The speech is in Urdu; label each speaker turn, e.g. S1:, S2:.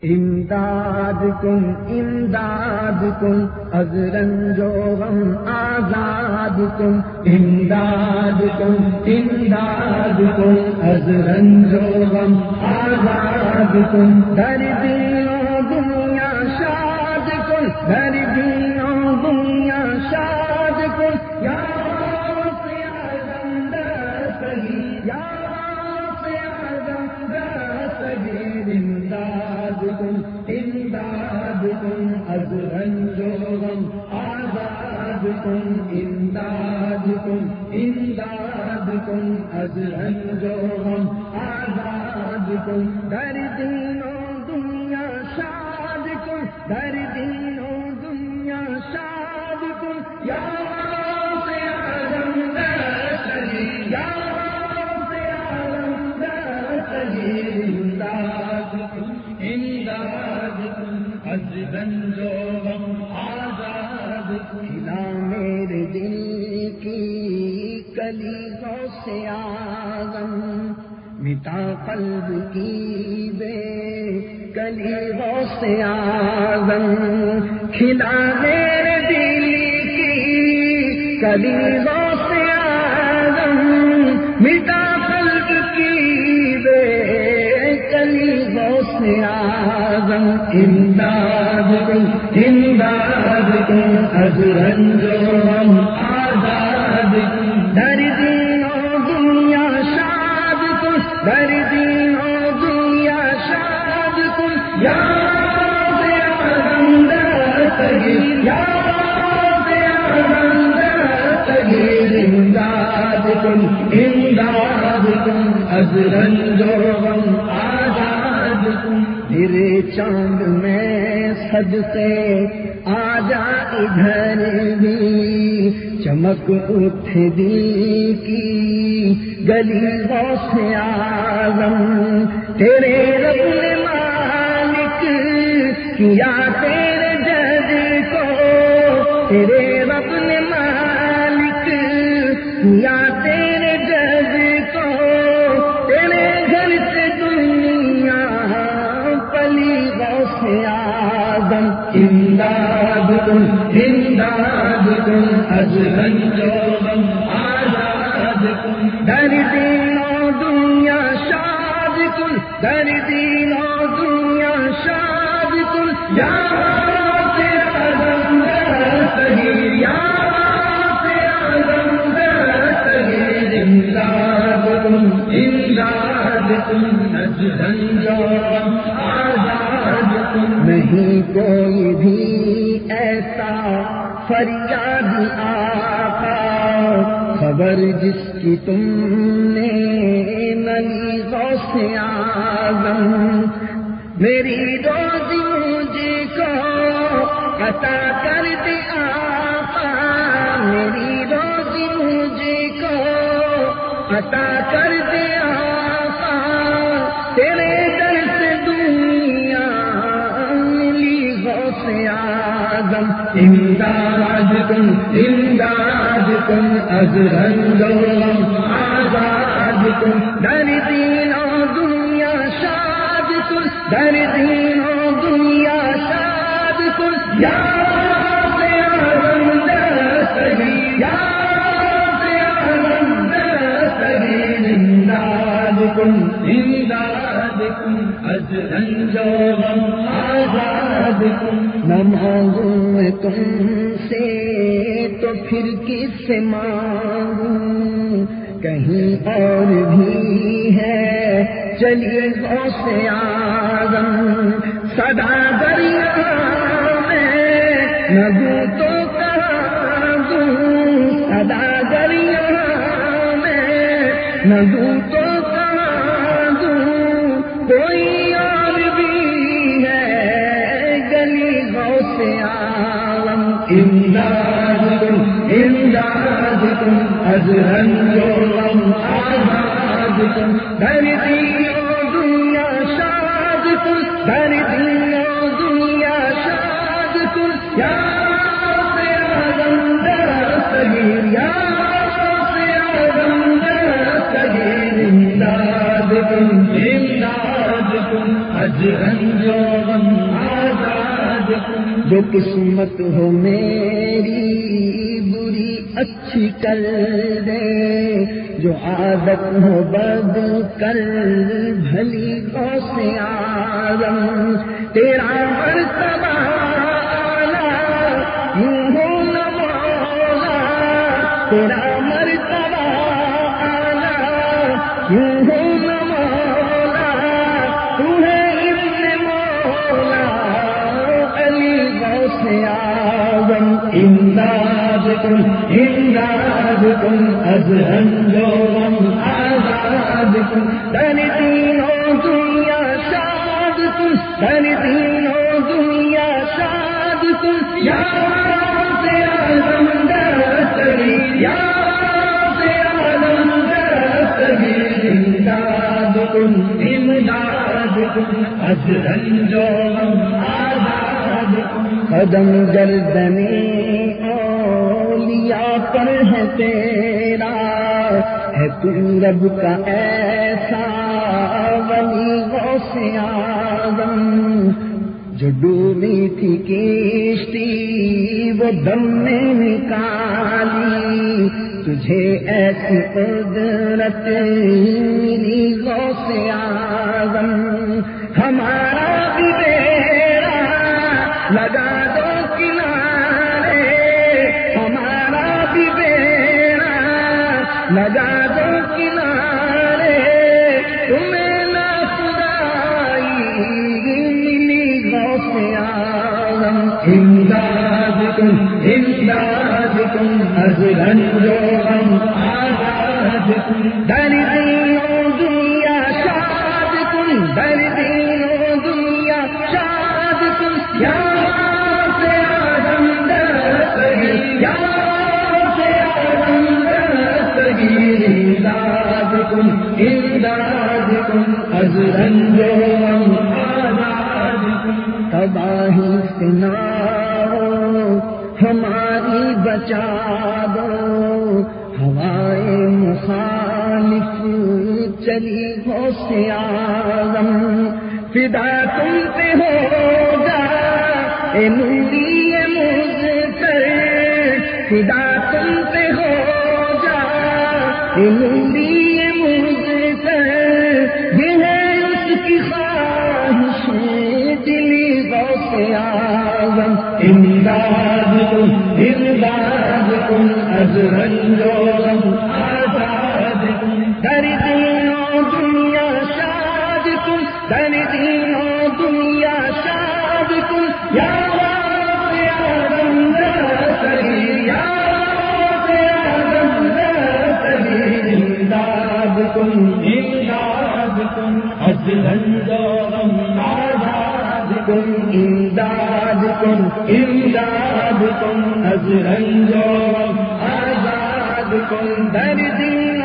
S1: امداد کن از رنج و غم آزاد کن، امداد کن از رنج و غم آزاد کن، در دین و دنیا شاد کن، در دین و دنیا شاد کن، یا واسع زندگی یا واسع زندگی امداد کن از رنج و غم آزاد کن، امداد کن از رنج و غم آزاد کن، در دین و دنیا شاد کن، در دین و دنیا شاد کن، یا واسع زندگی یا واسع زندگی امداد کن از رنج و غم آزاد کن، کھلا میرے دل کی کلی غوث اعظم، مٹا قلب کی بے کلی غوث اعظم، کھلا میرے دل کی کلی غوث اعظم، مٹا قلب کی بے کلی غوث اعظم، امداد کن از رنج و غم آزاد کن، در دین و دنیا شاد کن، در دین و دنیا شاد کن، یا واسع زندگی یا واسع زندگی امداد کن از رنج و غم آزاد کن، تیرے چاند میں صدقے آ جا ادھر بھی، چمک اٹھ دل کی گلی غوث اعظم، تیرے رب نے مالک کیا تیرے جد کو، تیرے رب نے مالک کیا تیرے جد کو، تیرے گھر سے دنیا پلی غوث اعظم، امداد کن از رنج و غم آزاد کن، در دین و دنیا شاد کن، در دین و دنیا شاد کن، یا واسع زندگی یا واسع زندگی امداد کن از رنج و غم آزاد کن، نہیں کوئی بھی ایسا فریاد آقا، خبر جس کی تم نے نہ لی غوث اعظم، میری روزی مجھ کو عطا کر دے آقا، میری روزی مجھ کو عطا کر دے آقا، تیرے در سے دنیا ملی غوث اعظم، امداد کن از رنج و غم آزاد کن، در دین و دنیا شاد کن، در دین و دنیا شاد کن، یا واسع زندگی یا واسع زندگی امداد کن از رنج و غم آزاد کن، نہ مانگوں میں تم سے تو پھر کس سے مانگوں، کہیں اور بھی ہے چلیے غوث اعظم، صدا دریا میں نہ دوں تو کہاں دوں، صدا دریا میں نہ دوں تو کہاں دوں، کوئی اور بھی ہے گلی غوث اعظم، امداد کن از رنج و غم آزاد کن، در دین و دنیا شاد کن، در دین و دنیا شاد کن، یا واسع زندگی یا واسع زندگی امداد کن از رنج و جو قسمت ہو میری بری اچھی کر دے، جو عادت ہو بد کر بھلی غوث اعظم، تیرا مرتبہ اعلیٰ یوں ہو نہ مولا، تیرا مرتبہ اعلیٰ یوں ہو نہ مولا، تو ہے ابن مولا علی غوث اعظم، امدادکم امدادکم از رنجورم آزادکم، در دین و دنیا شاد کن، در دین و دنیا شاد کن، یا غوث اعظم دستگیر، یا غوث اعظم دستگیر، امدادکم امدادکم از رنجورم آزادکم، قدم گردنے اولیاء پر ہے تیرا، ہے تو رب کا ایسا ولی غوث اعظم، جو ڈوبی تھی کشتی وہ دم نے نکالی، تجھے ایسی قدرت ملی غوث اعظم، ہمارا بھی بیڑا لگا دو کنارے، ہمارا بھی بیڑا لگا دو کنارے، تمہیں نہ خدائی ملی غوث اعظم، امدادکم امدادکم از رنج و غم آزادکم، در دین و دنیا شاد کن، در دین و دنیا شاد کن، یا غوث اعظم دستگیر، یا غوث اعظم دستگیر، امدادکم امدادکم از رنج و غم آزادکم، تباہی سے نہ ہماری بچا دو، ہوائے مخالف چلی غوث اعظم، فدا تم پہ ہوگا اے نوری مضطر، فدا تم پہ ہوگا اے نوری مضطر، یہ ہے اس کی خواہش دلی غوث اعظم، امدادکم امدادکم از رنج و غم آزادکم، در دین و دنیا شاد کن، در دین و دنیا شاد کن، یا غوث اعظم دستگیر، یا غوث اعظم دستگیر، امدادکم امدادکم از رنج و غم آزادکم، امدادکم امدادکم از رنج و غم آزادکم، در دین